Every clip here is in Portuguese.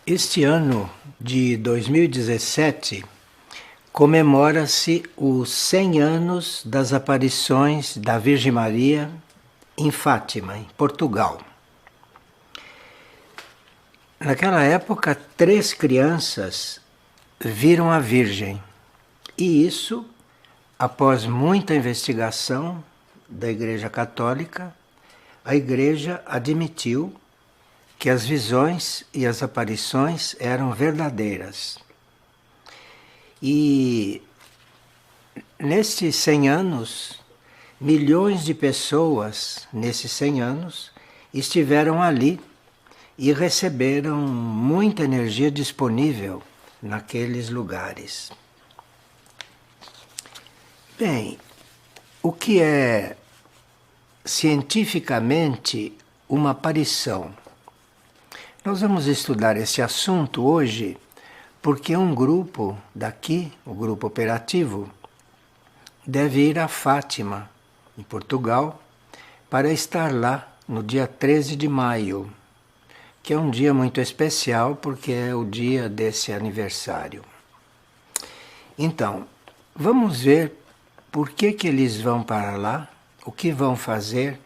Este ano de 2017 comemora-se os 100 anos das aparições da Virgem Maria em Fátima, em Portugal. Naquela época, 3 crianças viram a Virgem, e isso, após muita investigação da Igreja Católica, a Igreja admitiu que as visões e as aparições eram verdadeiras. E nesses 100 anos, milhões de pessoas, nesses 100 anos, estiveram ali e receberam muita energia disponível naqueles lugares. Bem, o que é cientificamente uma aparição? Nós vamos estudar esse assunto hoje porque um grupo daqui, o grupo operativo, deve ir a Fátima, em Portugal, para estar lá no dia 13 de maio, que é um dia muito especial porque é o dia desse aniversário. Então, vamos ver por que eles vão para lá, o que vão fazer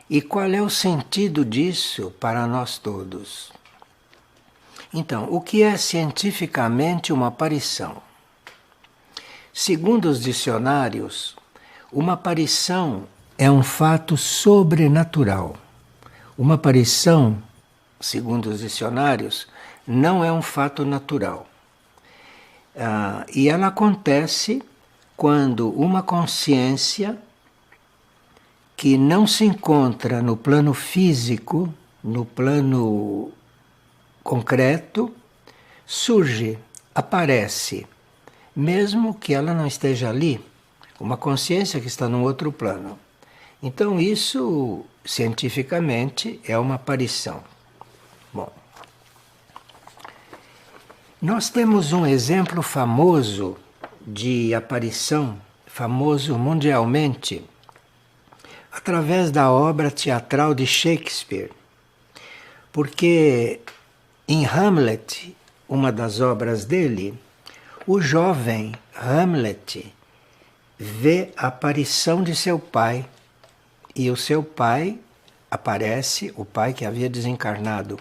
e qual é o sentido disso para nós todos. Então, o que é cientificamente uma aparição? Segundo os dicionários, uma aparição é um fato sobrenatural. Uma aparição, segundo os dicionários, não é um fato natural. E ela acontece quando uma consciência que não se encontra no plano físico, no plano concreto, surge, aparece, mesmo que ela não esteja ali, uma consciência que está num outro plano. Então isso, cientificamente, é uma aparição. Bom, nós temos um exemplo famoso de aparição, famoso mundialmente, através da obra teatral de Shakespeare. Porque em Hamlet, uma das obras dele, o jovem Hamlet vê a aparição de seu pai. E o seu pai aparece, o pai que havia desencarnado,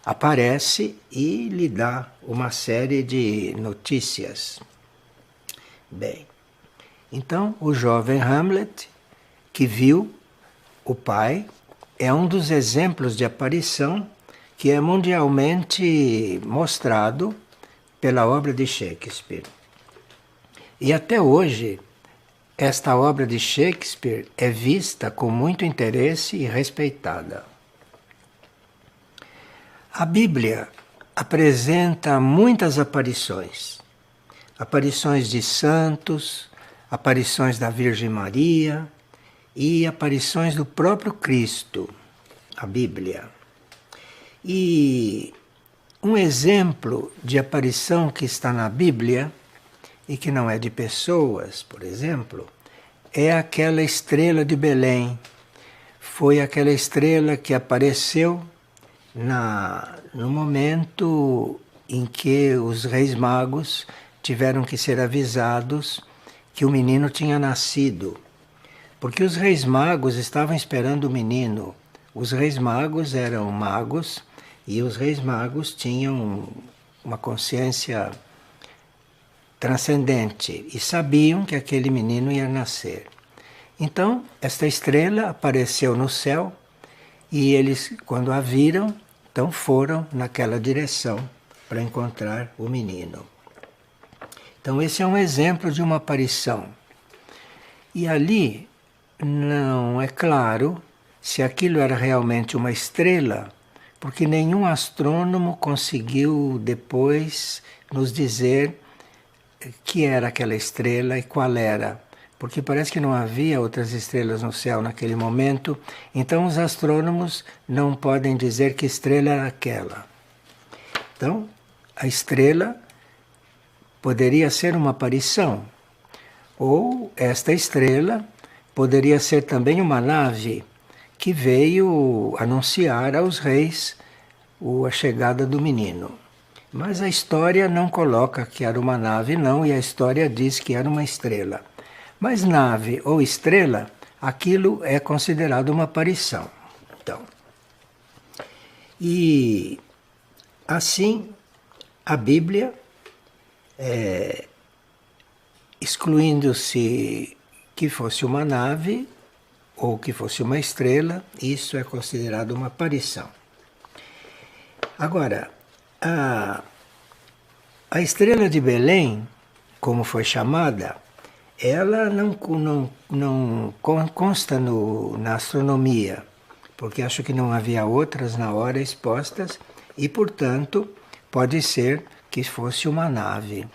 aparece e lhe dá uma série de notícias. Bem, então o jovem Hamlet, que viu o pai, é um dos exemplos de aparição que é mundialmente mostrado pela obra de Shakespeare. E até hoje, esta obra de Shakespeare é vista com muito interesse e respeitada. A Bíblia apresenta muitas aparições. Aparições de santos, aparições da Virgem Maria e aparições do próprio Cristo, a Bíblia. E um exemplo de aparição que está na Bíblia e que não é de pessoas, por exemplo, é aquela estrela de Belém. Foi aquela estrela que apareceu no momento em que os reis magos tiveram que ser avisados que o menino tinha nascido. Porque os reis magos estavam esperando o menino. Os reis magos eram magos e os reis magos tinham uma consciência transcendente e sabiam que aquele menino ia nascer. Então, esta estrela apareceu no céu e eles, quando a viram, então foram naquela direção para encontrar o menino. Então, esse é um exemplo de uma aparição. E ali não é claro se aquilo era realmente uma estrela, porque nenhum astrônomo conseguiu depois nos dizer que era aquela estrela e qual era. Porque parece que não havia outras estrelas no céu naquele momento, então os astrônomos não podem dizer que estrela era aquela. Então, a estrela poderia ser uma aparição, ou esta estrela poderia ser também uma nave que veio anunciar aos reis a chegada do menino. Mas a história não coloca que era uma nave, não, e a história diz que era uma estrela. Mas nave ou estrela, aquilo é considerado uma aparição. Então, e assim a Bíblia, excluindo-se que fosse uma nave ou que fosse uma estrela, isso é considerado uma aparição. Agora, a estrela de Belém, como foi chamada, ela não consta na astronomia, porque acho que não havia outras na hora expostas e, portanto, pode ser que fosse uma nave.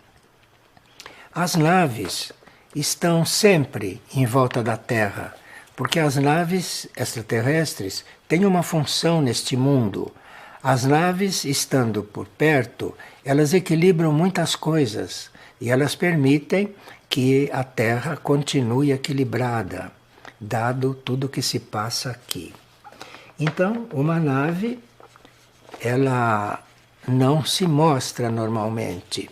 As naves estão sempre em volta da Terra, porque as naves extraterrestres têm uma função neste mundo. As naves, estando por perto, elas equilibram muitas coisas e elas permitem que a Terra continue equilibrada, dado tudo o que se passa aqui. Então, uma nave, ela não se mostra normalmente.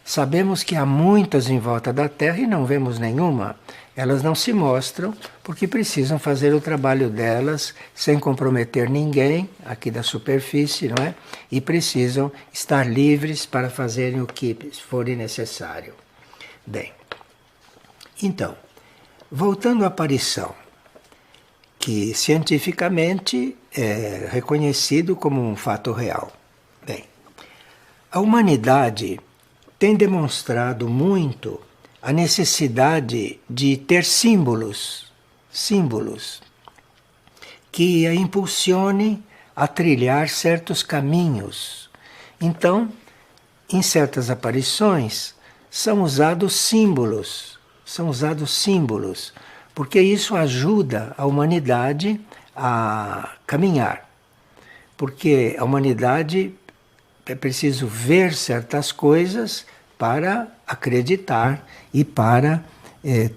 Sabemos que há muitas em volta da Terra e não vemos nenhuma. Elas não se mostram porque precisam fazer o trabalho delas sem comprometer ninguém aqui da superfície, não é? E precisam estar livres para fazerem o que for necessário. Bem, então, voltando à aparição, que cientificamente é reconhecido como um fato real. Bem, a humanidade tem demonstrado muito a necessidade de ter símbolos que a impulsionem a trilhar certos caminhos. Então, em certas aparições, são usados símbolos, porque isso ajuda a humanidade a caminhar. Porque a humanidade é preciso ver certas coisas para acreditar e para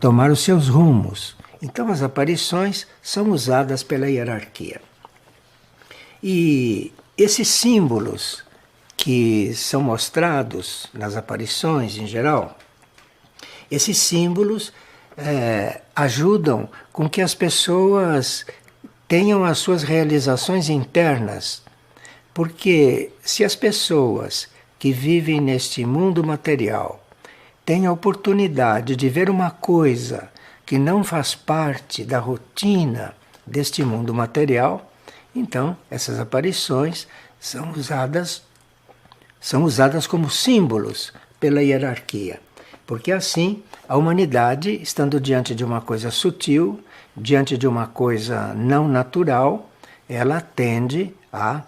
tomar os seus rumos. Então as aparições são usadas pela hierarquia. E esses símbolos que são mostrados nas aparições em geral, esses símbolos ajudam com que as pessoas tenham as suas realizações internas. Porque se as pessoas que vivem neste mundo material têm a oportunidade de ver uma coisa que não faz parte da rotina deste mundo material, então essas aparições são usadas como símbolos pela hierarquia. Porque assim a humanidade, estando diante de uma coisa sutil, diante de uma coisa não natural, ela tende a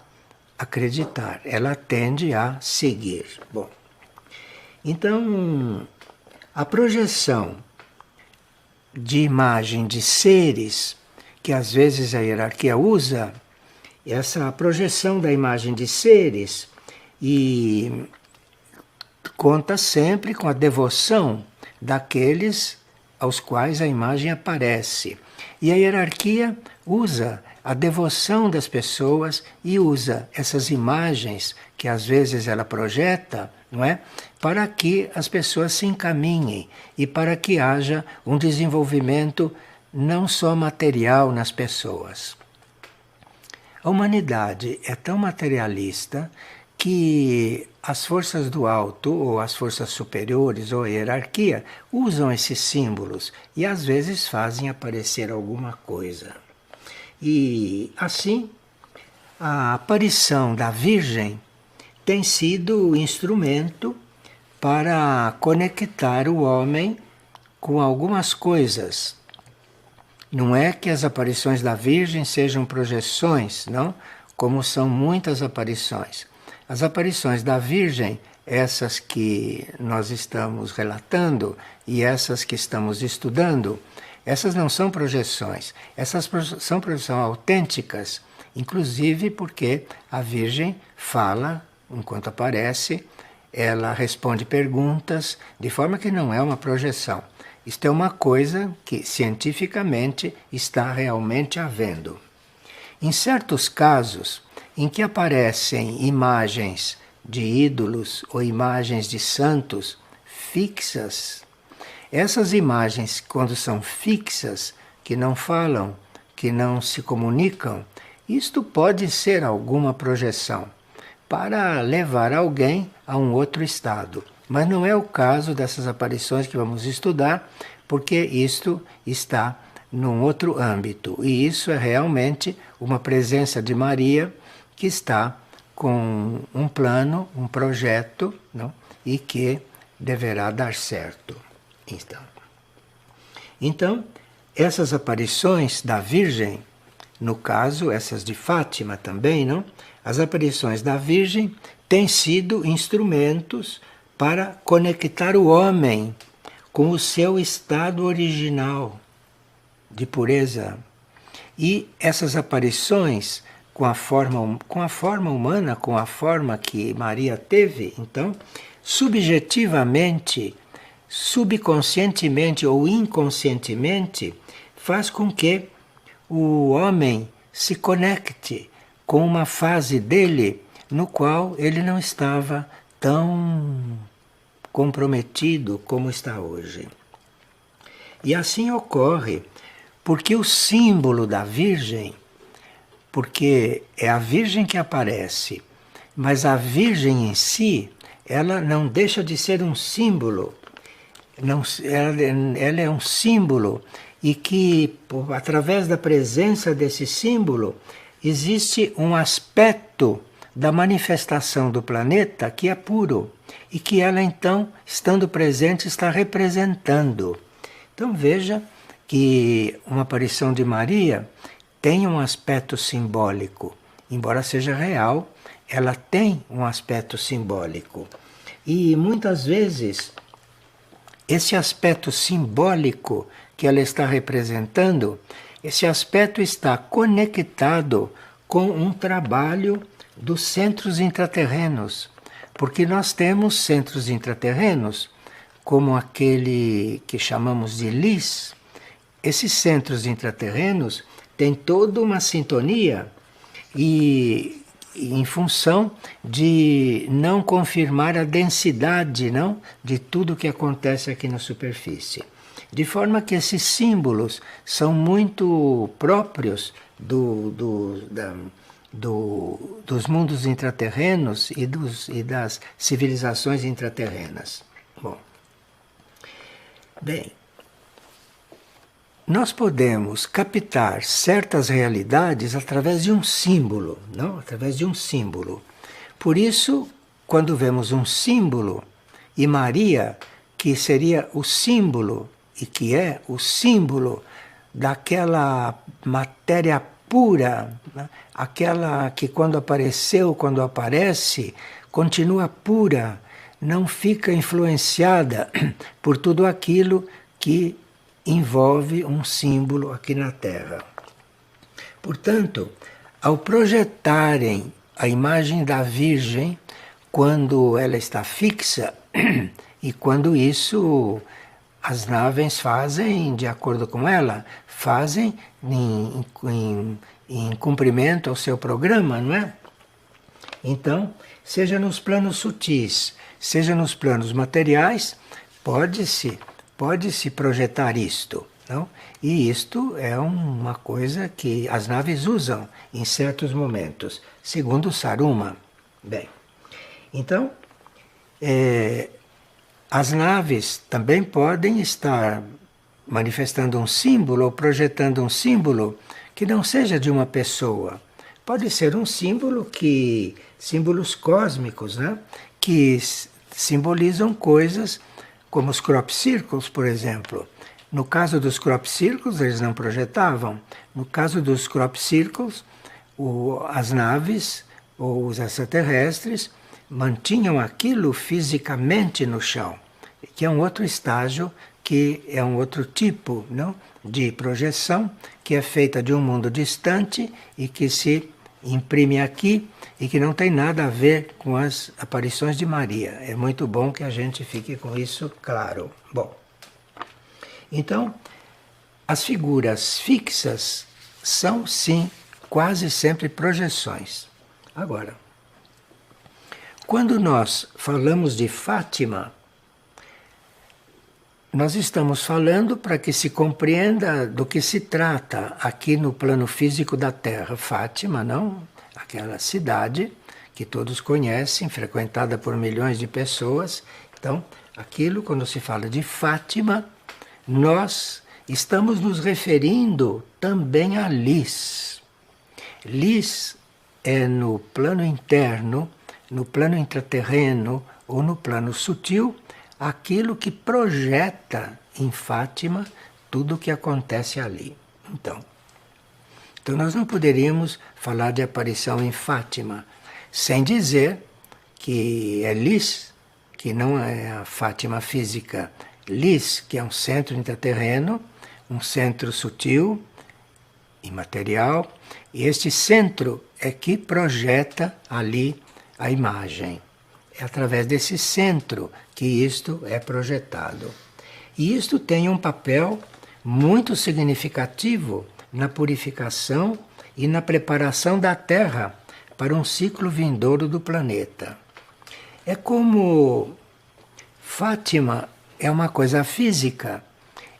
acreditar, ela tende a seguir. Bom, então a projeção de imagem de seres que às vezes a hierarquia usa, essa projeção da imagem de seres e conta sempre com a devoção daqueles aos quais a imagem aparece. E a hierarquia usa a devoção das pessoas e usa essas imagens que às vezes ela projeta, não é? Para que as pessoas se encaminhem e para que haja um desenvolvimento não só material nas pessoas. A humanidade é tão materialista que as forças do alto, ou as forças superiores, ou a hierarquia, usam esses símbolos e às vezes fazem aparecer alguma coisa. E assim, a aparição da Virgem tem sido o instrumento para conectar o homem com algumas coisas. Não é que as aparições da Virgem sejam projeções, não? Como são muitas aparições. As aparições da Virgem, essas que nós estamos relatando e essas que estamos estudando, essas não são projeções, essas são projeções autênticas, inclusive porque a Virgem fala enquanto aparece, ela responde perguntas, de forma que não é uma projeção. Isto é uma coisa que cientificamente está realmente havendo. Em certos casos, em que aparecem imagens de ídolos ou imagens de santos fixas, essas imagens, quando são fixas, que não falam, que não se comunicam, isto pode ser alguma projeção para levar alguém a um outro estado. Mas não é o caso dessas aparições que vamos estudar, porque isto está num outro âmbito. E isso é realmente uma presença de Maria que está com um plano, um projeto, não? E que deverá dar certo. Então, essas aparições da Virgem, no caso, essas de Fátima também, não? As aparições da Virgem têm sido instrumentos para conectar o homem com o seu estado original de pureza. E essas aparições com a forma humana, com a forma que Maria teve, então, subjetivamente, subconscientemente ou inconscientemente, faz com que o homem se conecte com uma fase dele no qual ele não estava tão comprometido como está hoje. E assim ocorre porque o símbolo da Virgem, porque é a Virgem que aparece, mas a Virgem em si, ela não deixa de ser um símbolo. Não, ela é um símbolo e que, através da presença desse símbolo, existe um aspecto da manifestação do planeta que é puro e que ela, então, estando presente, está representando. Então veja que uma aparição de Maria tem um aspecto simbólico. Embora seja real, ela tem um aspecto simbólico. E muitas vezes esse aspecto simbólico que ela está representando, esse aspecto está conectado com um trabalho dos centros intraterrenos, porque nós temos centros intraterrenos, como aquele que chamamos de LIS. Esses centros intraterrenos têm toda uma sintonia e em função de não confirmar a densidade, não, de tudo que acontece aqui na superfície. De forma que esses símbolos são muito próprios dos mundos intraterrenos e das civilizações intraterrenas. Bem, nós podemos captar certas realidades através de um símbolo, não? Através de um símbolo. Por isso, quando vemos um símbolo, e Maria, que seria o símbolo, e que é o símbolo daquela matéria pura, né? Aquela que quando apareceu, quando aparece, continua pura, não fica influenciada por tudo aquilo que envolve um símbolo aqui na Terra. Portanto, ao projetarem a imagem da Virgem, quando ela está fixa, e quando isso as naves fazem de acordo com ela, fazem em cumprimento ao seu programa, não é? Então, seja nos planos sutis, seja nos planos materiais, pode-se projetar isto, não? E isto é uma coisa que as naves usam em certos momentos, segundo Saruma. Bem, então, as naves também podem estar manifestando um símbolo ou projetando um símbolo que não seja de uma pessoa. Pode ser um símbolo símbolos cósmicos, né? Que simbolizam coisas como os crop circles, por exemplo. No caso dos crop circles, eles não projetavam. No caso dos crop circles, as naves ou os extraterrestres mantinham aquilo fisicamente no chão, que é um outro estágio, que é um outro tipo, não, de projeção, que é feita de um mundo distante e que se imprime aqui e que não tem nada a ver com as aparições de Maria. É muito bom que a gente fique com isso claro. Bom, então, as figuras fixas são, sim, quase sempre projeções. Agora, quando nós falamos de Fátima, nós estamos falando para que se compreenda do que se trata aqui no plano físico da Terra. Fátima, não? Aquela cidade que todos conhecem, frequentada por milhões de pessoas. Então, aquilo, quando se fala de Fátima, nós estamos nos referindo também a Lis. Lis é no plano interno, no plano intraterreno ou no plano sutil, aquilo que projeta em Fátima tudo o que acontece ali. Então nós não poderíamos falar de aparição em Fátima sem dizer que é Lis, que não é a Fátima física. Lis, que é um centro intraterreno, um centro sutil, imaterial, e este centro é que projeta ali a imagem. É através desse centro que isto é projetado. E isto tem um papel muito significativo na purificação e na preparação da Terra para um ciclo vindouro do planeta. É como Fátima é uma coisa física,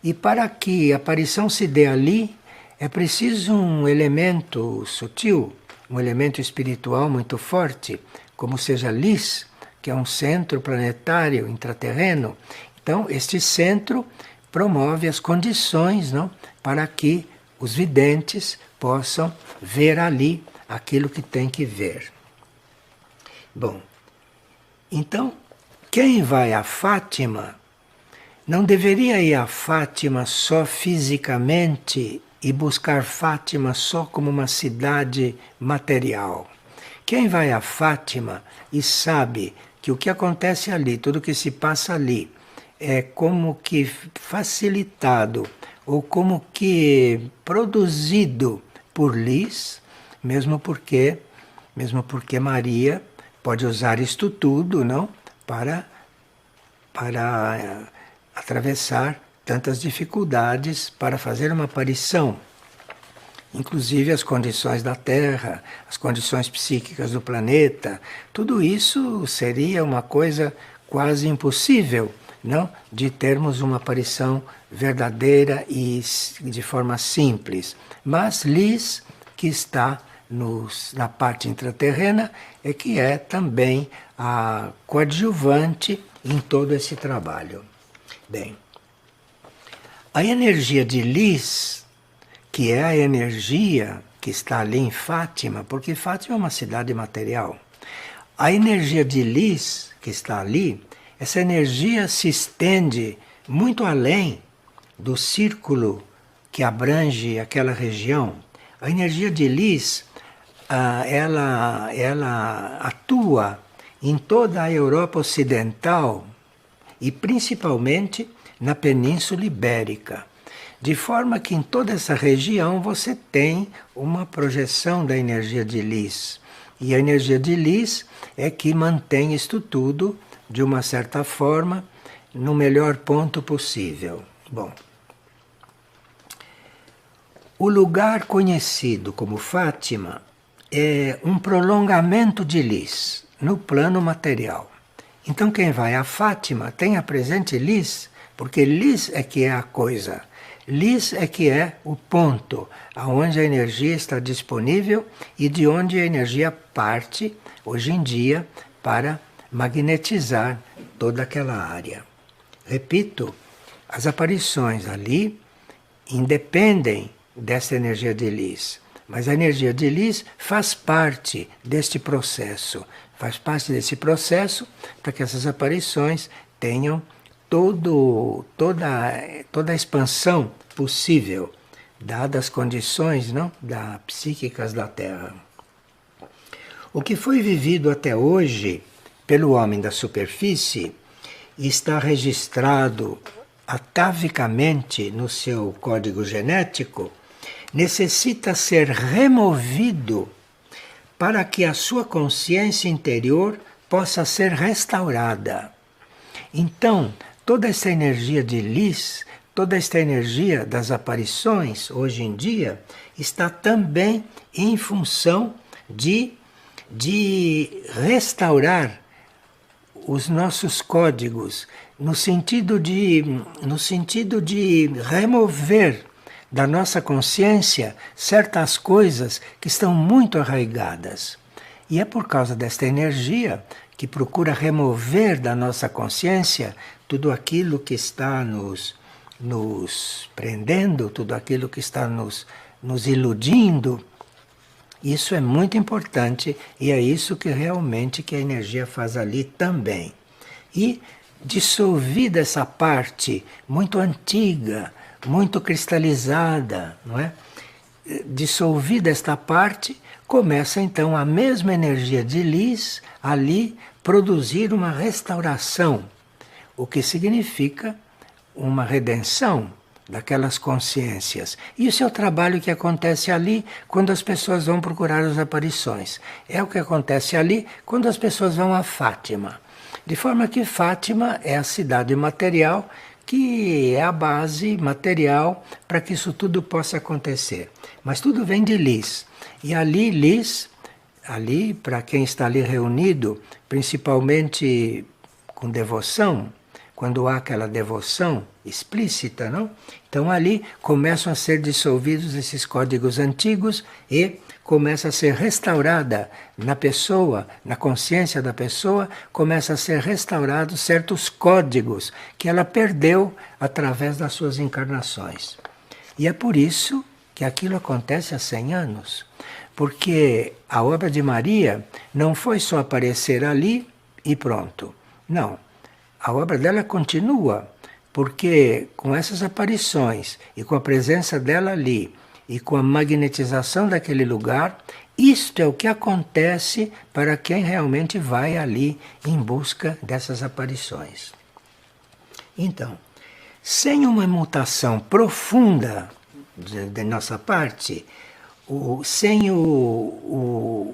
e para que a aparição se dê ali, é preciso um elemento sutil, um elemento espiritual muito forte, como seja Lis, que é um centro planetário intraterreno. Então, este centro promove as condições, não, para que os videntes possam ver ali aquilo que tem que ver. Bom, então, quem vai a Fátima não deveria ir a Fátima só fisicamente e buscar Fátima só como uma cidade material. Quem vai a Fátima e sabe que o que acontece ali, tudo que se passa ali, é como que facilitado ou como que produzido por Lis, mesmo porque Maria pode usar isto tudo, não, para atravessar tantas dificuldades para fazer uma aparição. Inclusive as condições da Terra, as condições psíquicas do planeta, tudo isso seria uma coisa quase impossível, não? De termos uma aparição verdadeira e de forma simples. Mas Lis, que está na parte intraterrena, é que é também a coadjuvante em todo esse trabalho. Bem, a energia de Lis, que é a energia que está ali em Fátima, porque Fátima é uma cidade material. A energia de Lis, que está ali, essa energia se estende muito além do círculo que abrange aquela região. A energia de Lis, ela atua em toda a Europa Ocidental e principalmente na Península Ibérica. De forma que em toda essa região você tem uma projeção da energia de Lis. E a energia de Lis é que mantém isto tudo, de uma certa forma, no melhor ponto possível. Bom, o lugar conhecido como Fátima é um prolongamento de Lis no plano material. Então quem vai a Fátima tenha presente Lis, porque Lis é que é a coisa. Lis é que é o ponto aonde a energia está disponível e de onde a energia parte, hoje em dia, para magnetizar toda aquela área. Repito, as aparições ali independem dessa energia de Lis, mas a energia de Lis faz parte deste processo, para que essas aparições tenham toda a expansão possível, dadas as condições, não, psíquicas da Terra. O que foi vivido até hoje pelo homem da superfície está registrado atavicamente no seu código genético, necessita ser removido para que a sua consciência interior possa ser restaurada. Então, toda essa energia de Lis, toda esta energia das aparições, hoje em dia, está também em função de de restaurar os nossos códigos, no sentido de remover da nossa consciência certas coisas que estão muito arraigadas. E é por causa desta energia que procura remover da nossa consciência tudo aquilo que está nos prendendo, tudo aquilo que está nos iludindo. Isso é muito importante e é isso que realmente que a energia faz ali também. E dissolvida essa parte muito antiga, muito cristalizada, não é? Dissolvida esta parte, começa então a mesma energia de luz ali produzir uma restauração, o que significa uma redenção daquelas consciências. Isso é o trabalho que acontece ali quando as pessoas vão procurar as aparições. É o que acontece ali quando as pessoas vão a Fátima. De forma que Fátima é a cidade material que é a base material para que isso tudo possa acontecer. Mas tudo vem de Lis. E ali, Lis, ali para quem está ali reunido, principalmente com devoção, quando há aquela devoção explícita, não? Então ali começam a ser dissolvidos esses códigos antigos e começa a ser restaurada na pessoa, na consciência da pessoa, começa a ser restaurados certos códigos que ela perdeu através das suas encarnações. E é por isso que aquilo acontece há 100 anos, porque a obra de Maria não foi só aparecer ali e pronto. Não. A obra dela continua, porque com essas aparições e com a presença dela ali e com a magnetização daquele lugar, isto é o que acontece para quem realmente vai ali em busca dessas aparições. Então, sem uma mutação profunda de nossa parte, sem o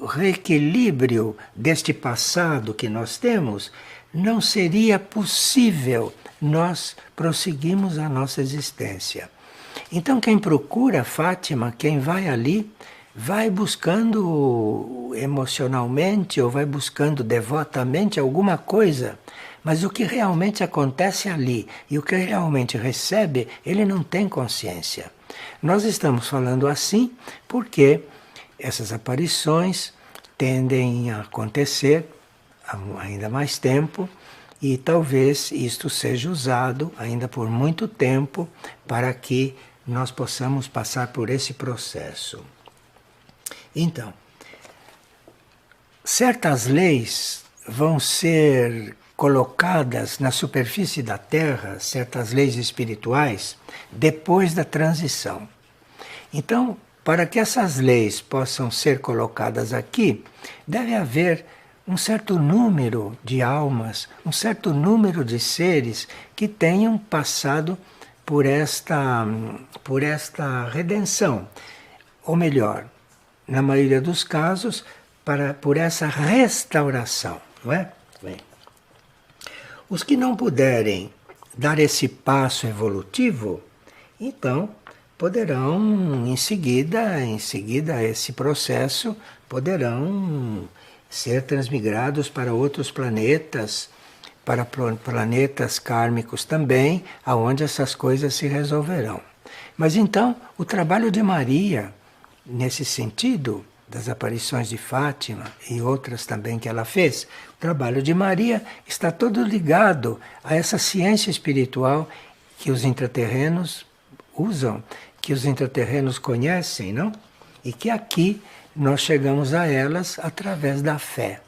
reequilíbrio deste passado que nós temos, não seria possível nós prosseguirmos a nossa existência. Então quem procura Fátima, quem vai ali, vai buscando emocionalmente ou vai buscando devotamente alguma coisa, mas o que realmente acontece ali e o que realmente recebe, ele não tem consciência. Nós estamos falando assim porque essas aparições tendem a acontecer há ainda mais tempo e talvez isto seja usado ainda por muito tempo para que nós possamos passar por esse processo. Então, certas leis vão ser colocadas na superfície da Terra, certas leis espirituais, depois da transição. Então, para que essas leis possam ser colocadas aqui, deve haver um certo número de almas, um certo número de seres que tenham passado por esta redenção. Ou melhor, na maioria dos casos, por essa restauração, não é? Bem, os que não puderem dar esse passo evolutivo, então poderão, em seguida esse processo, poderão ser transmigrados para outros planetas, para planetas kármicos também, aonde essas coisas se resolverão. Mas então, o trabalho de Maria, nesse sentido, das aparições de Fátima e outras também que ela fez, o trabalho de Maria está todo ligado a essa ciência espiritual que os intraterrenos usam, que os intraterrenos conhecem, não? E que aqui nós chegamos a elas através da fé.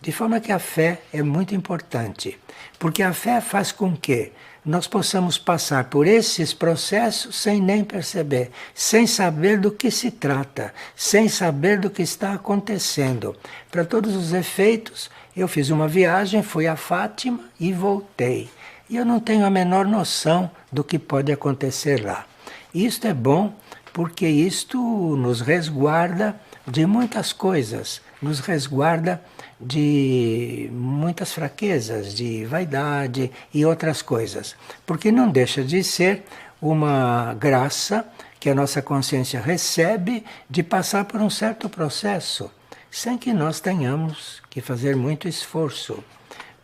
De forma que a fé é muito importante, porque a fé faz com que nós possamos passar por esses processos sem nem perceber, sem saber do que se trata, sem saber do que está acontecendo. Para todos os efeitos, eu fiz uma viagem, fui a Fátima e voltei. E eu não tenho a menor noção do que pode acontecer lá. Isto é bom porque isto nos resguarda de muitas coisas, nos resguarda de muitas fraquezas, de vaidade e outras coisas. Porque não deixa de ser uma graça que a nossa consciência recebe de passar por um certo processo, sem que nós tenhamos que fazer muito esforço,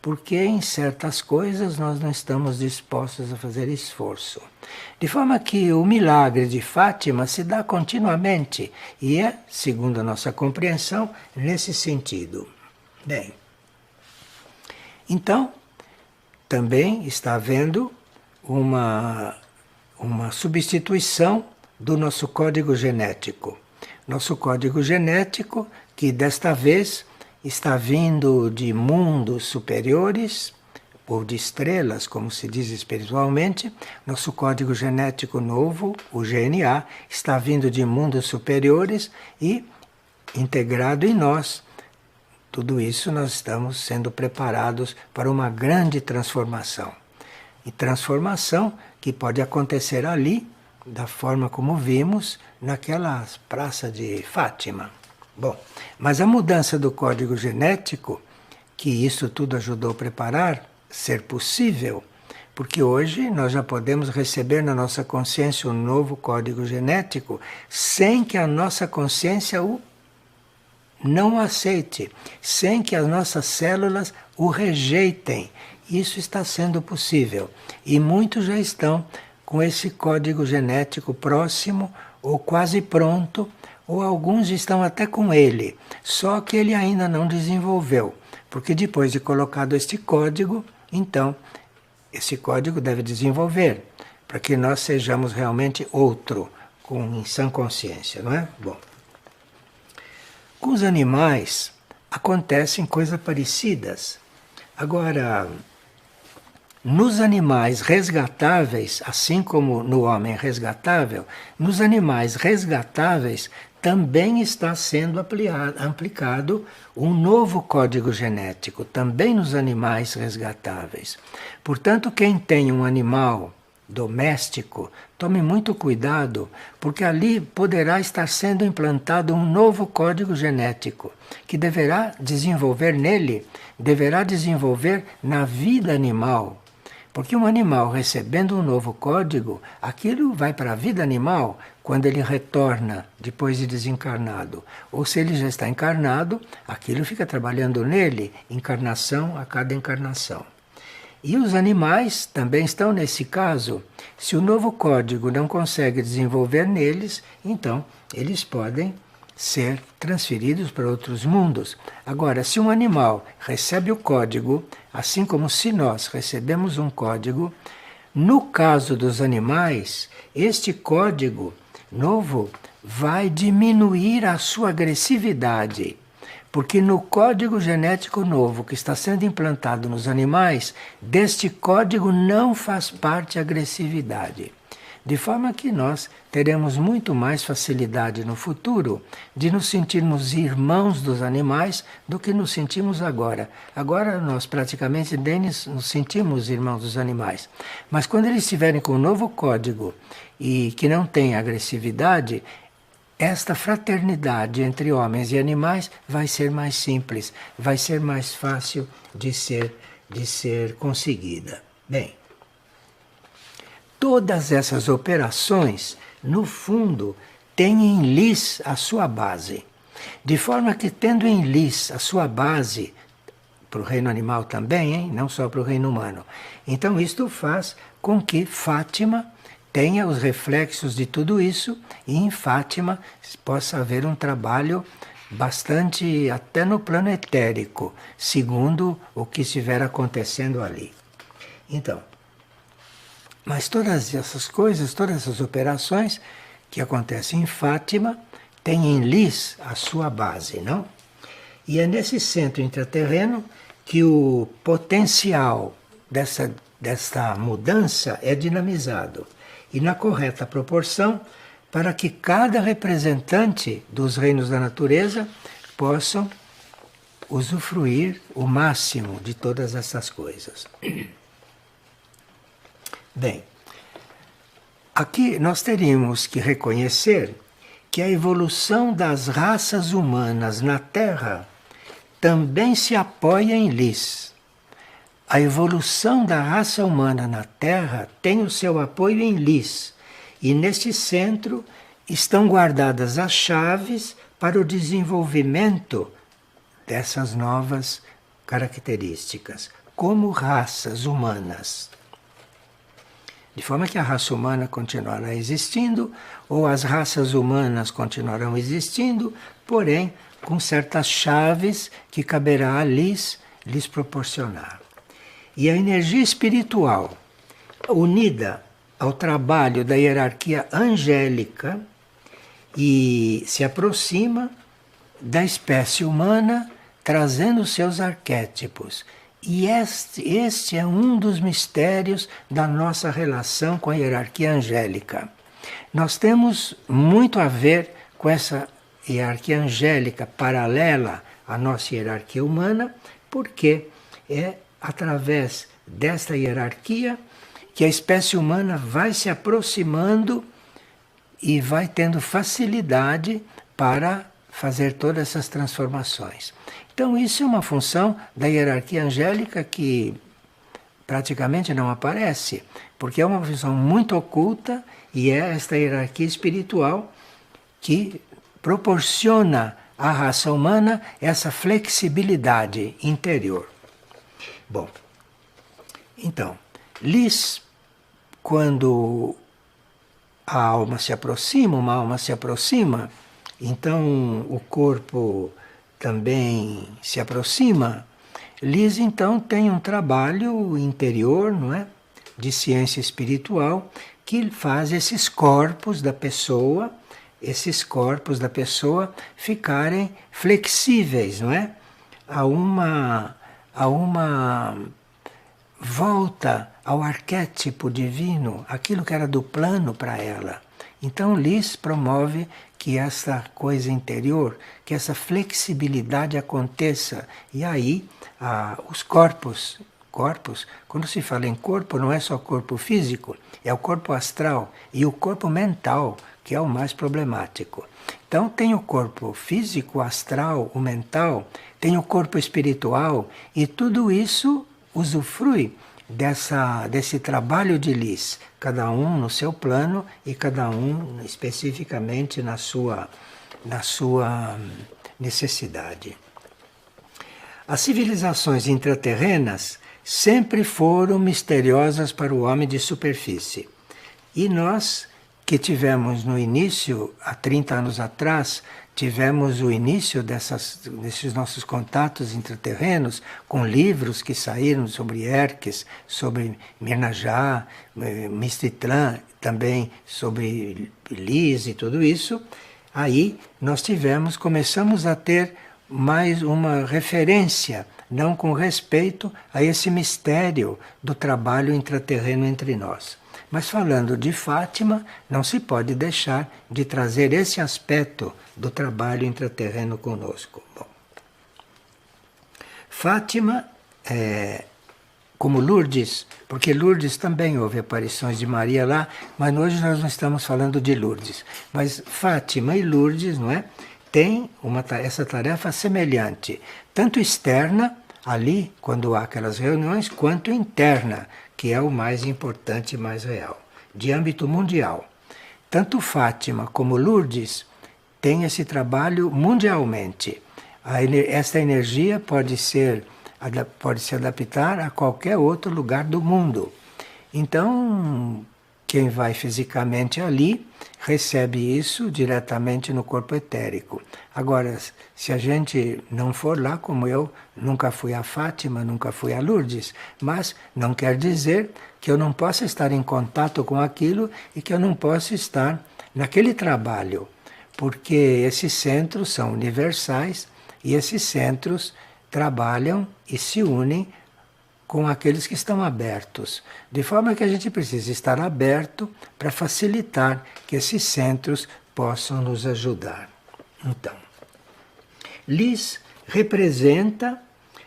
porque em certas coisas nós não estamos dispostos a fazer esforço. De forma que o milagre de Fátima se dá continuamente e é, segundo a nossa compreensão, nesse sentido. Bem, então, também está havendo uma substituição do nosso código genético. Nosso código genético, que desta vez está vindo de mundos superiores, ou de estrelas, como se diz espiritualmente, nosso código genético novo, o GNA, está vindo de mundos superiores e integrado em nós. Tudo isso nós estamos sendo preparados para uma grande transformação. E transformação que pode acontecer ali, da forma como vimos naquela praça de Fátima. Bom, mas a mudança do código genético, que isso tudo ajudou a preparar, ser possível, porque hoje nós já podemos receber na nossa consciência um novo código genético sem que a nossa consciência o não aceite, sem que as nossas células o rejeitem. Isso está sendo possível e muitos já estão com esse código genético próximo ou quase pronto, ou alguns estão até com ele, só que ele ainda não desenvolveu, porque depois de colocado este código, então esse código deve desenvolver, para que nós sejamos realmente outro, em sã consciência, não é? Bom, com os animais acontecem coisas parecidas. Agora, nos animais resgatáveis, assim como no homem resgatável, nos animais resgatáveis também está sendo aplicado um novo código genético, também nos animais resgatáveis. Portanto, quem tem um animal doméstico, tome muito cuidado, porque ali poderá estar sendo implantado um novo código genético, que deverá desenvolver nele, deverá desenvolver na vida animal. Porque um animal recebendo um novo código, aquilo vai para a vida animal quando ele retorna depois de desencarnado. Ou se ele já está encarnado, aquilo fica trabalhando nele, encarnação a cada encarnação. E os animais também estão nesse caso. Se o novo código não consegue desenvolver neles, então eles podem ser transferidos para outros mundos. Agora, se um animal recebe o código, assim como se nós recebemos um código, no caso dos animais, este código novo vai diminuir a sua agressividade, porque no código genético novo que está sendo implantado nos animais, deste código não faz parte a agressividade. De forma que nós teremos muito mais facilidade no futuro de nos sentirmos irmãos dos animais do que nos sentimos agora. Agora nós praticamente nem nos sentimos irmãos dos animais. Mas quando eles estiverem com um novo código e que não tem agressividade, esta fraternidade entre homens e animais vai ser mais simples, vai ser mais fácil de ser conseguida. Bem, todas essas operações, no fundo, têm em lis a sua base. De forma que, tendo em lis a sua base, para o reino animal também, hein? Não só para o reino humano. Então, isto faz com que Fátima tenha os reflexos de tudo isso e em Fátima possa haver um trabalho bastante, até no plano etérico, segundo o que estiver acontecendo ali. Então, mas todas essas coisas, todas essas operações que acontecem em Fátima, têm em lis a sua base, não? E é nesse centro intraterreno que o potencial desta mudança é dinamizado. E na correta proporção, para que cada representante dos reinos da natureza possam usufruir o máximo de todas essas coisas. Bem, aqui nós teríamos que reconhecer que a evolução das raças humanas na Terra também se apoia em lis. A evolução da raça humana na Terra tem o seu apoio em lis, e neste centro estão guardadas as chaves para o desenvolvimento dessas novas características, como raças humanas. De forma que a raça humana continuará existindo, ou as raças humanas continuarão existindo, porém com certas chaves que caberá a lhes proporcionar. E a energia espiritual, unida ao trabalho da hierarquia angélica, e se aproxima da espécie humana, trazendo seus arquétipos. E este é um dos mistérios da nossa relação com a hierarquia angélica. Nós temos muito a ver com essa hierarquia angélica paralela à nossa hierarquia humana, porque é através desta hierarquia que a espécie humana vai se aproximando e vai tendo facilidade para fazer todas essas transformações. Então isso é uma função da hierarquia angélica que praticamente não aparece, porque é uma função muito oculta e é esta hierarquia espiritual que proporciona à raça humana essa flexibilidade interior. Bom, então, Lys, quando a alma se aproxima, uma alma se aproxima, então o corpo também se aproxima. Lys então tem um trabalho interior, não é? De ciência espiritual, que faz esses corpos da pessoa ficarem flexíveis, não é? A uma volta ao arquétipo divino, aquilo que era do plano para ela. Então Lys promove que essa coisa interior, que essa flexibilidade aconteça. E aí os corpos, quando se fala em corpo, não é só corpo físico, é o corpo astral e o corpo mental, que é o mais problemático. Então tem o corpo físico, o astral, o mental, tem o corpo espiritual, e tudo isso usufrui desse trabalho de Lys, cada um no seu plano e cada um especificamente na sua necessidade. As civilizações intraterrenas sempre foram misteriosas para o homem de superfície. E nós, que tivemos no início, há 30 anos atrás, tivemos o início desses nossos contatos intraterrenos com livros que saíram sobre Erques, sobre Mirnajá, Mistitlan, também sobre Lys e tudo isso. Aí nós começamos a ter mais uma referência, não com respeito a esse mistério do trabalho intraterreno entre nós. Mas falando de Fátima, não se pode deixar de trazer esse aspecto do trabalho intraterreno conosco. Bom, Fátima, como Lourdes, porque Lourdes também houve aparições de Maria lá, mas hoje nós não estamos falando de Lourdes. Mas Fátima e Lourdes, não é? Tem essa tarefa semelhante, tanto externa, ali, quando há aquelas reuniões, quanto interna, que é o mais importante e mais real, de âmbito mundial. Tanto Fátima como Lourdes têm esse trabalho mundialmente. Esta energia pode se adaptar a qualquer outro lugar do mundo. Então, quem vai fisicamente ali recebe isso diretamente no corpo etérico. Agora, se a gente não for lá, como eu nunca fui a Fátima, nunca fui a Lourdes, mas não quer dizer que eu não possa estar em contato com aquilo e que eu não possa estar naquele trabalho, porque esses centros são universais e esses centros trabalham e se unem com aqueles que estão abertos, de forma que a gente precisa estar aberto para facilitar que esses centros possam nos ajudar. Então, Lys representa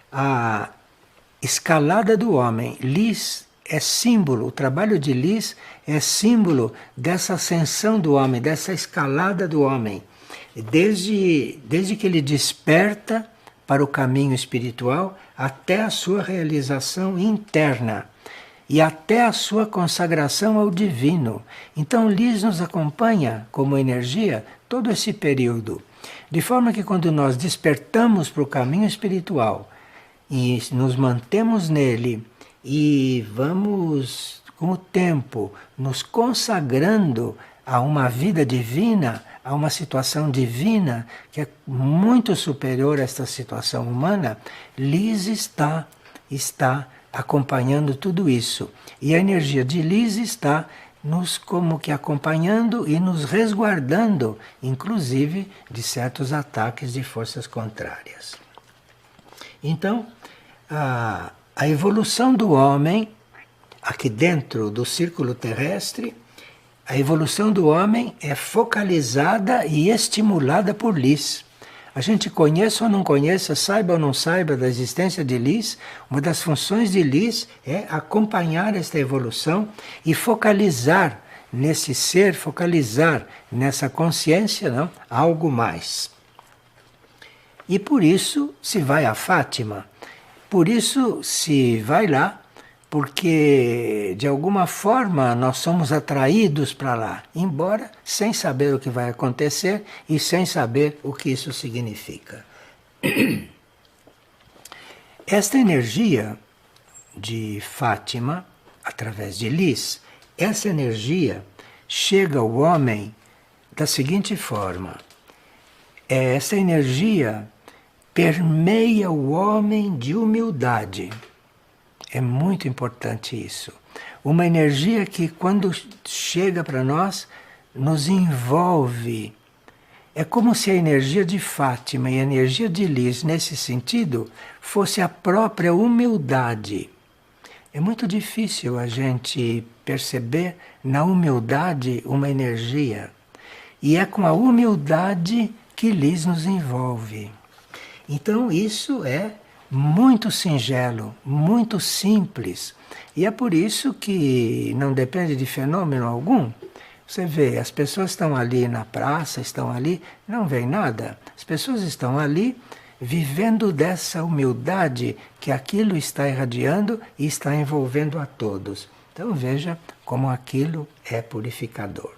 a escalada do homem. Lys é símbolo, o trabalho de Lys é símbolo dessa ascensão do homem, dessa escalada do homem. Desde que ele desperta para o caminho espiritual até a sua realização interna e até a sua consagração ao divino. Então Lys nos acompanha como energia todo esse período. De forma que quando nós despertamos para o caminho espiritual e nos mantemos nele e vamos, com o tempo, nos consagrando a uma vida divina, a uma situação divina que é muito superior a esta situação humana, Liz está acompanhando tudo isso. E a energia de Liz está nos como que acompanhando e nos resguardando, inclusive de certos ataques de forças contrárias. Então, a evolução do homem, aqui dentro do círculo terrestre, a evolução do homem é focalizada e estimulada por Liz. A gente conheça ou não conheça, saiba ou não saiba da existência de Liz, uma das funções de Liz é acompanhar esta evolução e focalizar nesse ser, focalizar nessa consciência, não, algo mais. E por isso se vai a Fátima, por isso se vai lá, porque de alguma forma nós somos atraídos para lá, embora sem saber o que vai acontecer e sem saber o que isso significa. Esta energia de Fátima, através de Liz, essa energia chega ao homem da seguinte forma: essa energia permeia o homem de humildade. É muito importante isso. Uma energia que, quando chega para nós, nos envolve. É como se a energia de Fátima e a energia de Liz, nesse sentido, fosse a própria humildade. É muito difícil a gente perceber na humildade uma energia. E é com a humildade que Liz nos envolve. Então, isso é muito singelo, muito simples. E é por isso que não depende de fenômeno algum. Você vê, as pessoas estão ali na praça, estão ali, não veem nada. As pessoas estão ali vivendo dessa humildade que aquilo está irradiando e está envolvendo a todos. Então veja como aquilo é purificador.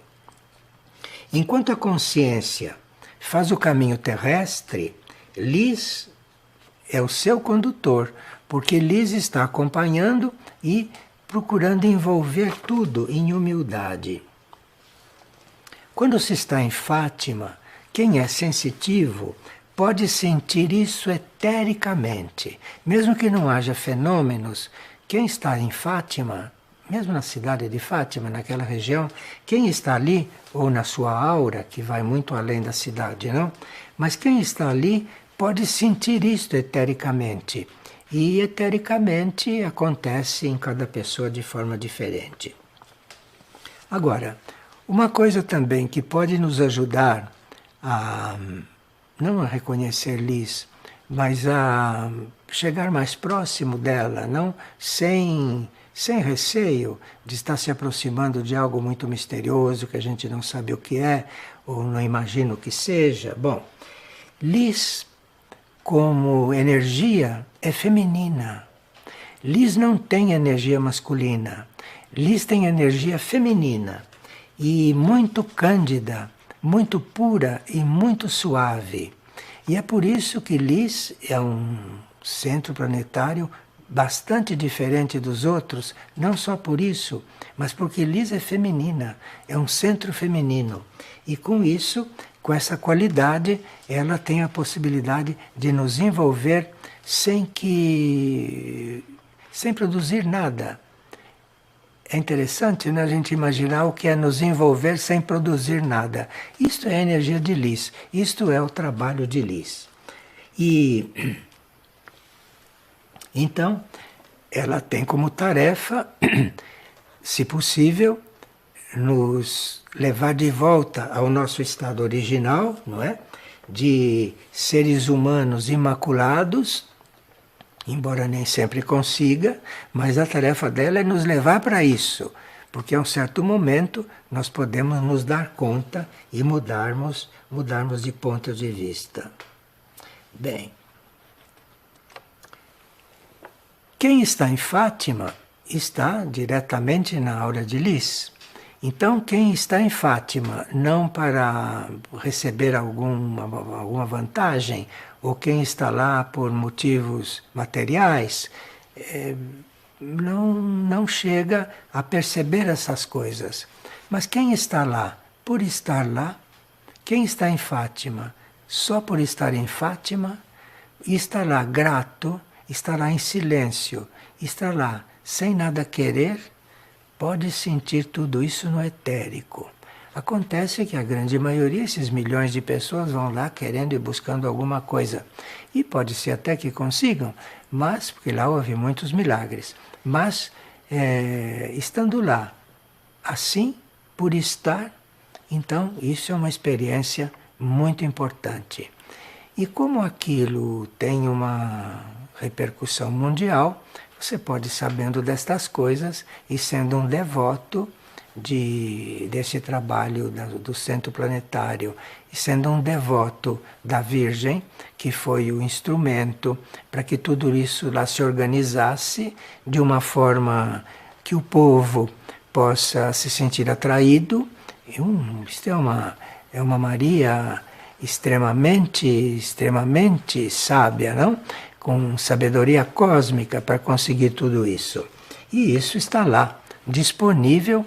Enquanto a consciência faz o caminho terrestre, Liz é o seu condutor, porque Liz está acompanhando e procurando envolver tudo em humildade. Quando se está em Fátima, quem é sensitivo pode sentir isso etericamente. Mesmo que não haja fenômenos, quem está em Fátima, mesmo na cidade de Fátima, naquela região, quem está ali, ou na sua aura, que vai muito além da cidade, não? Mas quem está ali pode sentir isto etericamente. E etericamente acontece em cada pessoa de forma diferente. Agora, uma coisa também que pode nos ajudar a não a reconhecer Liz, mas a chegar mais próximo dela, não sem receio de estar se aproximando de algo muito misterioso que a gente não sabe o que é ou não imagina o que seja. Bom, Liz como energia é feminina. Liz não tem energia masculina. Liz tem energia feminina e muito cândida, muito pura e muito suave. E é por isso que Liz é um centro planetário bastante diferente dos outros, não só por isso, mas porque Liz é feminina, é um centro feminino. E com isso, com essa qualidade, ela tem a possibilidade de nos envolver sem produzir nada. É interessante, né, a gente imaginar o que é nos envolver sem produzir nada. Isto é a energia de Liz, isto é o trabalho de Liz. E então, ela tem como tarefa, se possível, nos levar de volta ao nosso estado original, não é? De seres humanos imaculados, embora nem sempre consiga, mas a tarefa dela é nos levar para isso, porque a um certo momento nós podemos nos dar conta e mudarmos de ponto de vista. Bem, quem está em Fátima está diretamente na aura de Liz. Então, quem está em Fátima não para receber alguma vantagem, ou quem está lá por motivos materiais, não chega a perceber essas coisas. Mas quem está lá por estar lá, quem está em Fátima só por estar em Fátima, e está lá grato, está lá em silêncio, está lá sem nada querer, pode sentir tudo isso no etérico. Acontece que a grande maioria, esses milhões de pessoas, vão lá querendo e buscando alguma coisa. E pode ser até que consigam, mas, porque lá houve muitos milagres. Mas, estando lá, assim, por estar, então isso é uma experiência muito importante. E como aquilo tem uma repercussão mundial, você pode ir sabendo destas coisas e sendo um devoto desse trabalho do Centro Planetário, e sendo um devoto da Virgem, que foi o instrumento para que tudo isso lá se organizasse de uma forma que o povo possa se sentir atraído. Isto é uma Maria extremamente sábia, não? Com sabedoria cósmica para conseguir tudo isso. E isso está lá, disponível,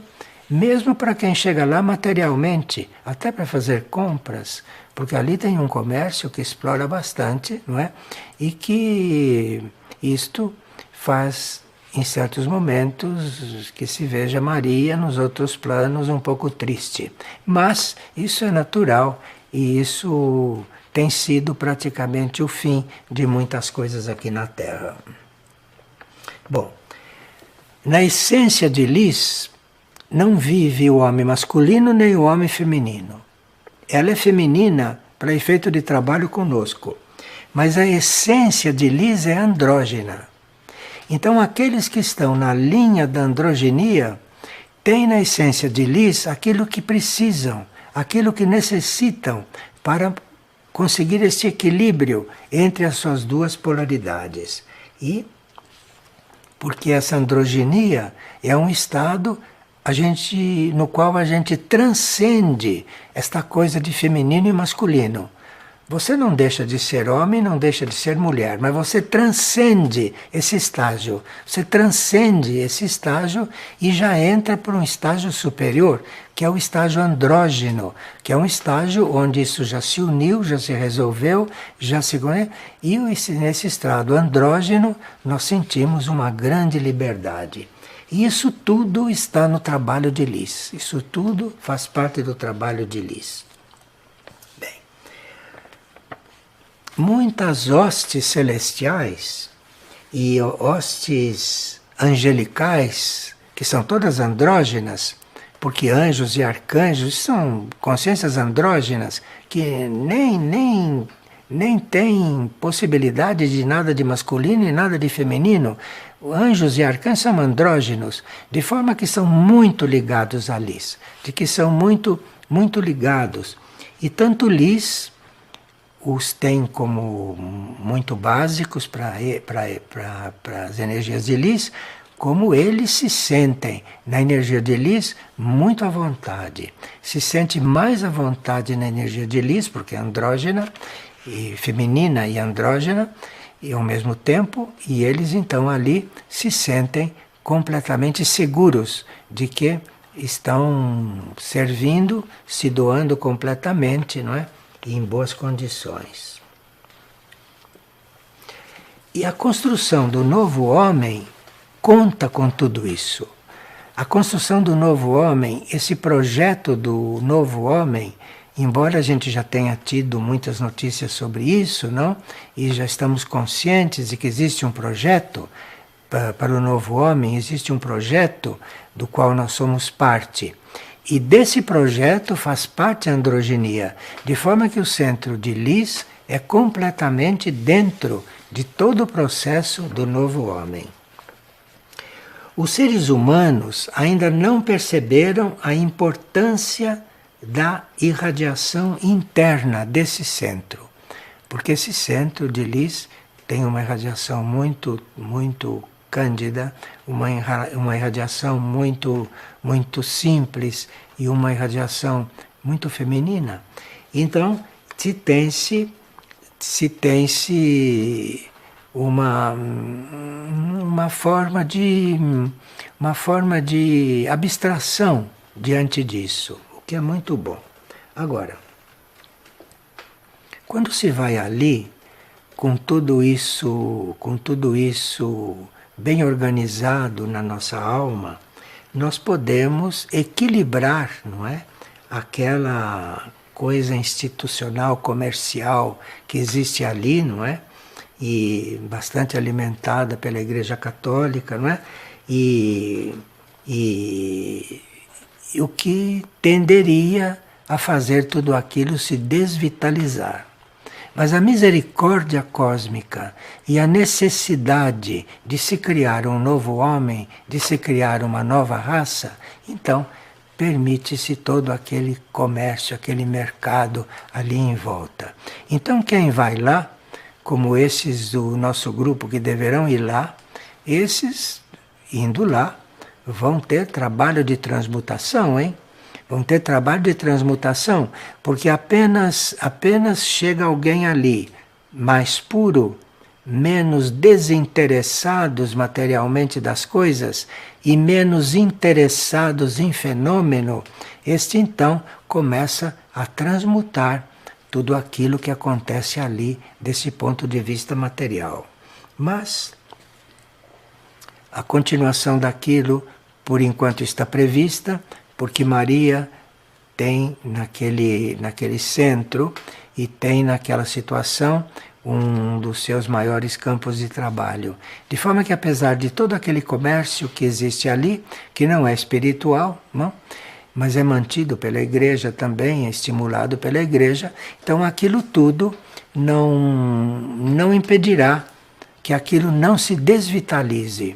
mesmo para quem chega lá materialmente, até para fazer compras, porque ali tem um comércio que explora bastante, não é? E que isto faz, em certos momentos, que se veja Maria nos outros planos um pouco triste. Mas isso é natural e isso tem sido praticamente o fim de muitas coisas aqui na Terra. Bom, na essência de Lis, não vive o homem masculino nem o homem feminino. Ela é feminina para efeito de trabalho conosco, mas a essência de Lis é andrógena. Então, aqueles que estão na linha da androginia têm na essência de Lis aquilo que precisam, aquilo que necessitam para conseguir este equilíbrio entre as suas duas polaridades. E porque essa androginia é um estado no qual a gente transcende esta coisa de feminino e masculino. Você não deixa de ser homem, não deixa de ser mulher, mas você transcende esse estágio. Você transcende esse estágio e já entra para um estágio superior, que é o estágio andrógeno, que é um estágio onde isso já se uniu, já se resolveu, já se... E nesse estado andrógeno nós sentimos uma grande liberdade. E isso tudo está no trabalho de Lis. Isso tudo faz parte do trabalho de Lis. Muitas hostes celestiais e hostes angelicais, que são todas andrógenas, porque anjos e arcanjos são consciências andrógenas que nem têm possibilidade de nada de masculino e nada de feminino. Anjos e arcanjos são andrógenos, de forma que são muito ligados a Lis, de que são muito ligados. E tanto Lis os tem como muito básicos para as energias de Lis, como eles se sentem na energia de Lis muito à vontade. Se sente mais à vontade na energia de Lis, porque é andrógena, e feminina e andrógena, e ao mesmo tempo, e eles então ali se sentem completamente seguros de que estão servindo, se doando completamente, não é? E em boas condições. E a construção do novo homem conta com tudo isso. A construção do novo homem, esse projeto do novo homem, embora a gente já tenha tido muitas notícias sobre isso, não? E já estamos conscientes de que existe um projeto para o novo homem, existe um projeto do qual nós somos parte. E desse projeto faz parte a androginia, de forma que o centro de Lis é completamente dentro de todo o processo do novo homem. Os seres humanos ainda não perceberam a importância da irradiação interna desse centro, porque esse centro de Lis tem uma irradiação muito cândida, uma irradiação muito simples e uma irradiação muito feminina. Então, se tem-se uma forma de abstração diante disso, o que é muito bom. Agora, quando se vai ali, com tudo isso bem organizado na nossa alma, nós podemos equilibrar, não é? Aquela coisa institucional, comercial que existe ali, não é? E bastante alimentada pela Igreja Católica, não é? E o que tenderia a fazer tudo aquilo se desvitalizar. Mas a misericórdia cósmica e a necessidade de se criar um novo homem, de se criar uma nova raça, então permite-se todo aquele comércio, aquele mercado ali em volta. Então quem vai lá, como esses do nosso grupo que deverão ir lá, esses indo lá vão ter trabalho de transmutação, hein? Vão ter trabalho de transmutação, porque apenas chega alguém ali mais puro, menos desinteressados materialmente das coisas e menos interessados em fenômeno, este então começa a transmutar tudo aquilo que acontece ali desse ponto de vista material. Mas a continuação daquilo, por enquanto, está prevista, porque Maria tem naquele centro e tem naquela situação um dos seus maiores campos de trabalho. De forma que, apesar de todo aquele comércio que existe ali, que não é espiritual, não? Mas é mantido pela igreja também, é estimulado pela igreja, então aquilo tudo não impedirá que aquilo não se desvitalize.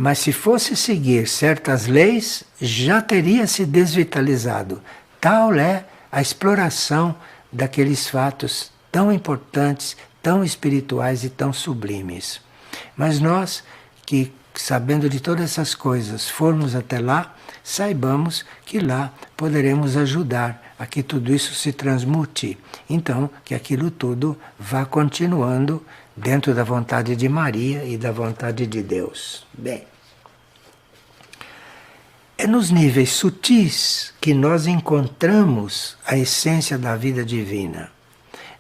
Mas se fosse seguir certas leis, já teria se desvitalizado. Tal é a exploração daqueles fatos tão importantes, tão espirituais e tão sublimes. Mas nós, que sabendo de todas essas coisas, formos até lá, saibamos que lá poderemos ajudar a que tudo isso se transmute. Então, que aquilo tudo vá continuando dentro da vontade de Maria e da vontade de Deus. Bem, é nos níveis sutis que nós encontramos a essência da vida divina.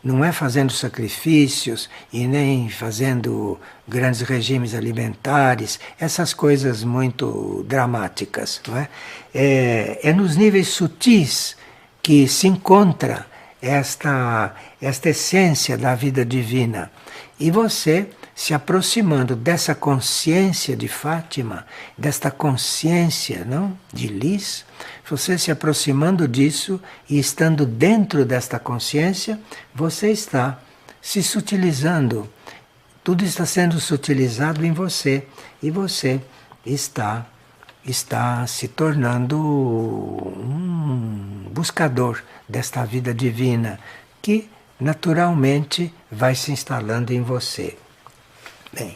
Não é fazendo sacrifícios e nem fazendo grandes regimes alimentares, essas coisas muito dramáticas. Não é? É nos níveis sutis que se encontra esta essência da vida divina. E você, se aproximando dessa consciência de Fátima, desta consciência, não, de Lis, você se aproximando disso e estando dentro desta consciência, você está se sutilizando. Tudo está sendo sutilizado em você e você está se tornando um buscador desta vida divina que naturalmente vai se instalando em você. Bem,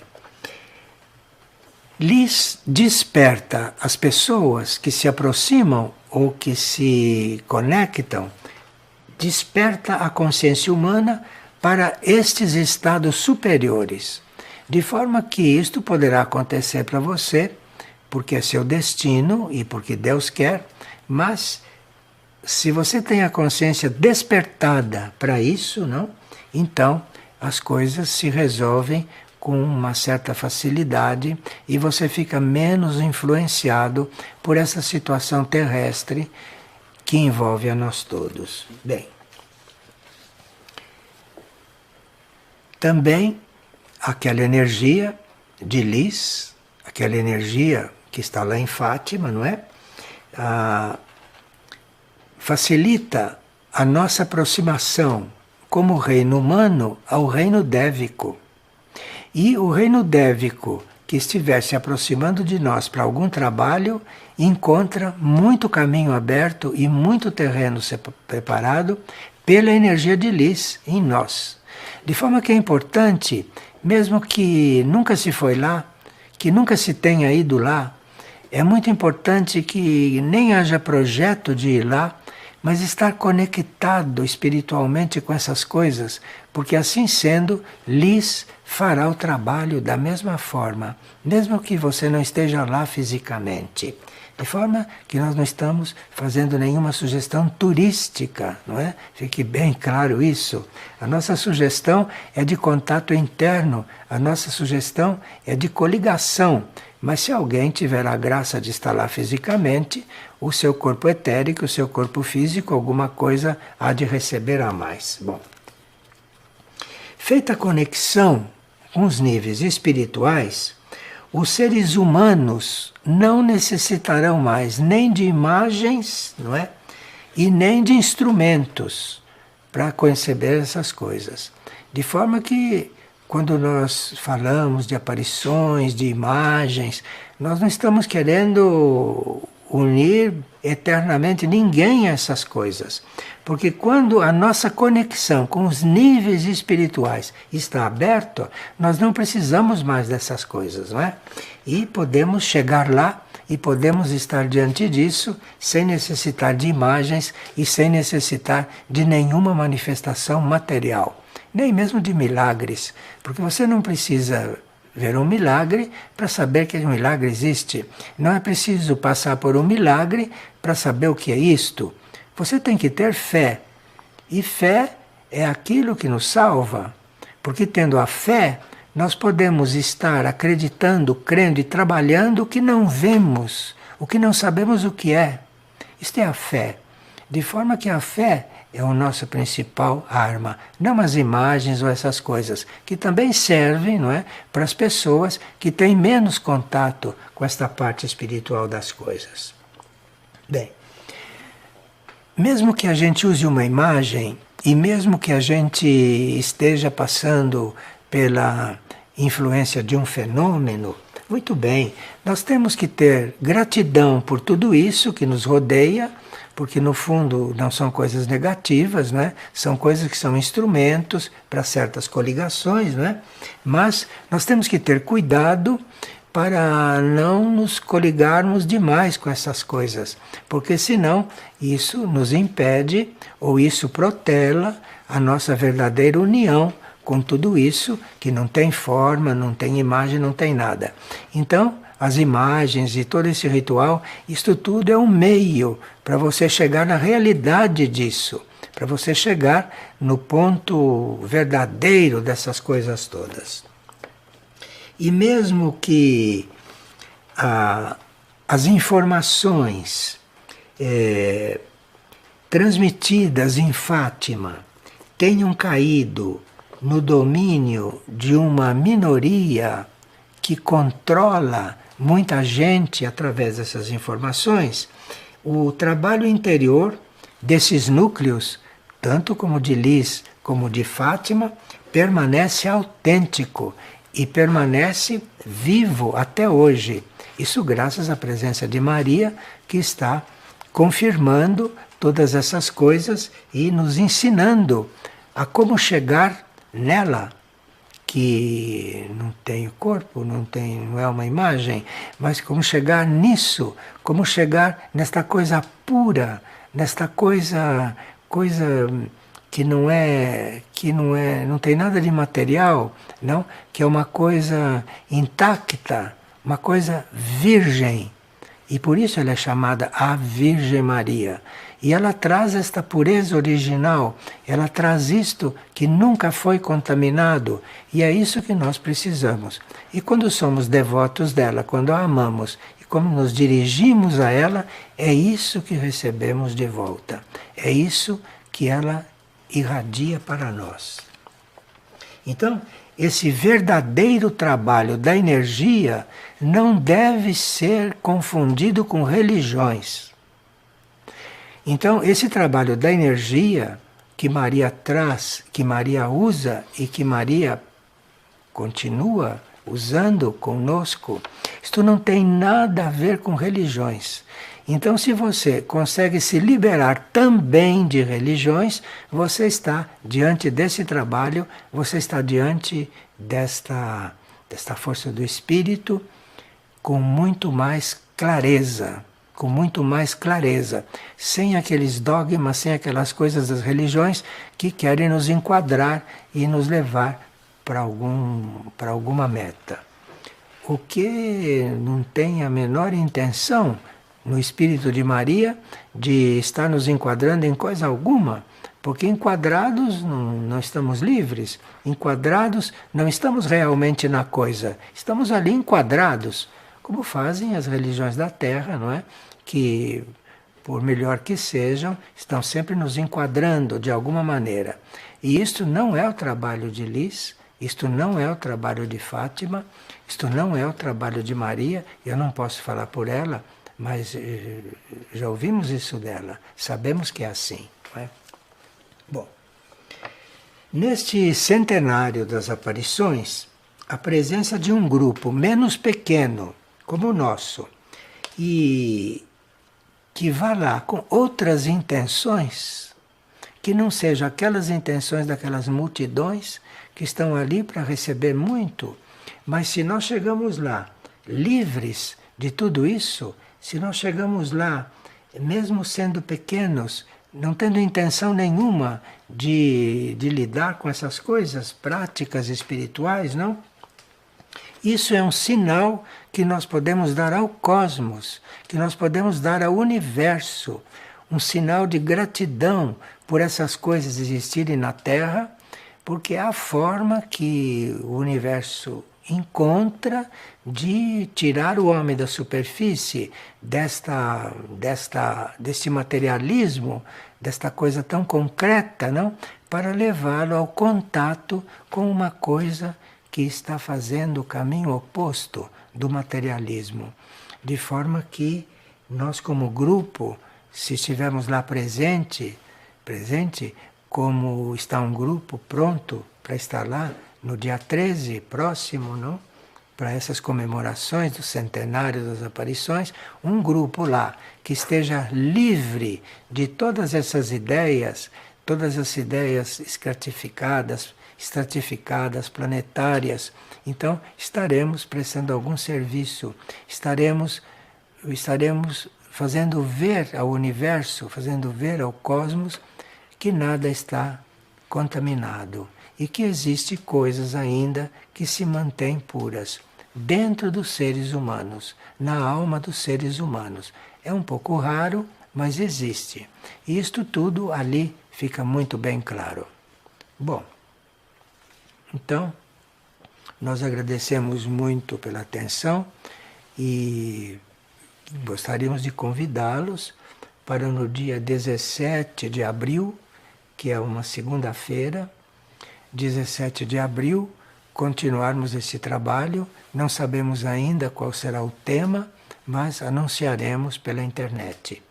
Lis desperta as pessoas que se aproximam ou que se conectam, desperta a consciência humana para estes estados superiores, de forma que isto poderá acontecer para você, porque é seu destino e porque Deus quer, mas se você tem a consciência despertada para isso, não? Então as coisas se resolvem com uma certa facilidade e você fica menos influenciado por essa situação terrestre que envolve a nós todos. Bem, também aquela energia de Lis, aquela energia que está lá em Fátima, não é? Facilita a nossa aproximação como reino humano ao reino dévico. E o reino dévico que estiver se aproximando de nós para algum trabalho, encontra muito caminho aberto e muito terreno preparado pela energia de Lis em nós. De forma que é importante, mesmo que nunca se foi lá, que nunca se tenha ido lá, é muito importante que nem haja projeto de ir lá, mas estar conectado espiritualmente com essas coisas, porque assim sendo, lhes fará o trabalho da mesma forma, mesmo que você não esteja lá fisicamente. De forma que nós não estamos fazendo nenhuma sugestão turística, não é? Fique bem claro isso. A nossa sugestão é de contato interno, a nossa sugestão é de coligação. Mas se alguém tiver a graça de estar lá fisicamente, o seu corpo etérico, o seu corpo físico, alguma coisa há de receber a mais. Bom, feita a conexão com os níveis espirituais, os seres humanos não necessitarão mais nem de imagens, não é? E nem de instrumentos para conceber essas coisas. De forma que, quando nós falamos de aparições, de imagens, nós não estamos querendo unir eternamente ninguém a essas coisas. Porque quando a nossa conexão com os níveis espirituais está aberta, nós não precisamos mais dessas coisas, não é? E podemos chegar lá e podemos estar diante disso sem necessitar de imagens e sem necessitar de nenhuma manifestação material, nem mesmo de milagres, porque você não precisa ver um milagre para saber que um milagre existe. Não é preciso passar por um milagre para saber o que é isto. Você tem que ter fé. E fé é aquilo que nos salva. Porque tendo a fé, nós podemos estar acreditando, crendo e trabalhando o que não vemos, o que não sabemos o que é. Isto é a fé. De forma que a fé é a nossa principal arma, não as imagens ou essas coisas, que também servem, não é, para as pessoas que têm menos contato com esta parte espiritual das coisas. Bem, mesmo que a gente use uma imagem e mesmo que a gente esteja passando pela influência de um fenômeno, muito bem, nós temos que ter gratidão por tudo isso que nos rodeia, porque no fundo não são coisas negativas, né? São coisas que são instrumentos para certas coligações, né? Mas nós temos que ter cuidado para não nos coligarmos demais com essas coisas, porque senão isso nos impede ou isso protela a nossa verdadeira união com tudo isso que não tem forma, não tem imagem, não tem nada. Então, as imagens e todo esse ritual, isto tudo é um meio para você chegar na realidade disso, para você chegar no ponto verdadeiro dessas coisas todas. E mesmo que as informações transmitidas em Fátima tenham caído no domínio de uma minoria que controla muita gente através dessas informações, o trabalho interior desses núcleos, tanto como de Lis como de Fátima, permanece autêntico e permanece vivo até hoje. Isso graças à presença de Maria, que está confirmando todas essas coisas e nos ensinando a como chegar nela, que não tem o corpo, não é uma imagem, mas como chegar nisso, como chegar nesta coisa pura, nesta coisa que não tem nada de material, não, que é uma coisa intacta, uma coisa virgem. E por isso ela é chamada a Virgem Maria. E ela traz esta pureza original, ela traz isto que nunca foi contaminado, e é isso que nós precisamos. E quando somos devotos dela, quando a amamos, e quando nos dirigimos a ela, é isso que recebemos de volta. É isso que ela irradia para nós. Então, esse verdadeiro trabalho da energia não deve ser confundido com religiões. Então, esse trabalho da energia que Maria traz, que Maria usa e que Maria continua usando conosco, isto não tem nada a ver com religiões. Então, se você consegue se liberar também de religiões, você está diante desse trabalho, você está diante desta força do Espírito com muito mais clareza, sem aqueles dogmas, sem aquelas coisas das religiões que querem nos enquadrar e nos levar para alguma meta. O que não tem a menor intenção no Espírito de Maria de estar nos enquadrando em coisa alguma, porque enquadrados não estamos livres, enquadrados não estamos realmente na coisa, estamos ali enquadrados, como fazem as religiões da Terra, não é? Que, por melhor que sejam, estão sempre nos enquadrando de alguma maneira. E isto não é o trabalho de Liz, isto não é o trabalho de Fátima, isto não é o trabalho de Maria, eu não posso falar por ela, mas já ouvimos isso dela, sabemos que é assim, não é? Bom, neste centenário das aparições, a presença de um grupo menos pequeno, como o nosso, e que vá lá com outras intenções, que não sejam aquelas intenções daquelas multidões que estão ali para receber muito, mas se nós chegamos lá livres de tudo isso, se nós chegamos lá, mesmo sendo pequenos, não tendo intenção nenhuma de lidar com essas coisas práticas espirituais, não? Isso é um sinal que nós podemos dar ao cosmos, que nós podemos dar ao universo, um sinal de gratidão por essas coisas existirem na Terra, porque é a forma que o universo encontra de tirar o homem da superfície deste materialismo, desta coisa tão concreta, não? Para levá-lo ao contato com uma coisa que está fazendo o caminho oposto do materialismo. De forma que nós, como grupo, se estivermos lá presente, como está um grupo pronto para estar lá no dia 13 próximo, não? Para essas comemorações do centenário das aparições, um grupo lá que esteja livre de todas essas ideias, todas as ideias estratificadas, planetárias. Então, estaremos prestando algum serviço, estaremos fazendo ver ao universo, fazendo ver ao cosmos que nada está contaminado e que existem coisas ainda que se mantêm puras dentro dos seres humanos, na alma dos seres humanos. É um pouco raro, mas existe. E isto tudo ali fica muito bem claro. Bom, então, nós agradecemos muito pela atenção e gostaríamos de convidá-los para no dia 17 de abril, que é uma segunda-feira, 17 de abril, continuarmos esse trabalho. Não sabemos ainda qual será o tema, mas anunciaremos pela internet.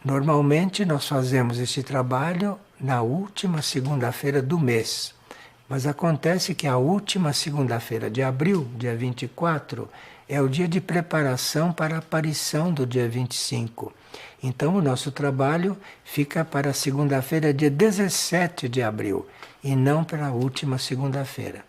Normalmente nós fazemos esse trabalho na última segunda-feira do mês, mas acontece que a última segunda-feira de abril, dia 24, é o dia de preparação para a aparição do dia 25. Então o nosso trabalho fica para a segunda-feira, dia 17 de abril, e não para a última segunda-feira.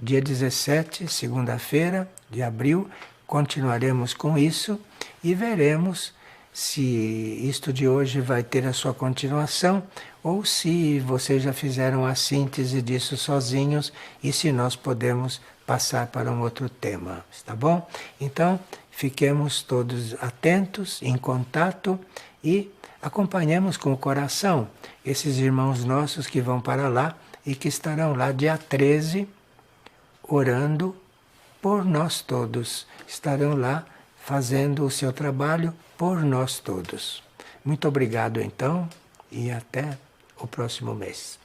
Dia 17, segunda-feira de abril, continuaremos com isso e veremos se isto de hoje vai ter a sua continuação ou se vocês já fizeram a síntese disso sozinhos e se nós podemos passar para um outro tema, está bom? Então, fiquemos todos atentos, em contato e acompanhemos com o coração esses irmãos nossos que vão para lá e que estarão lá dia 13 orando por nós todos. Estarão lá fazendo o seu trabalho por nós todos. Muito obrigado então e até o próximo mês.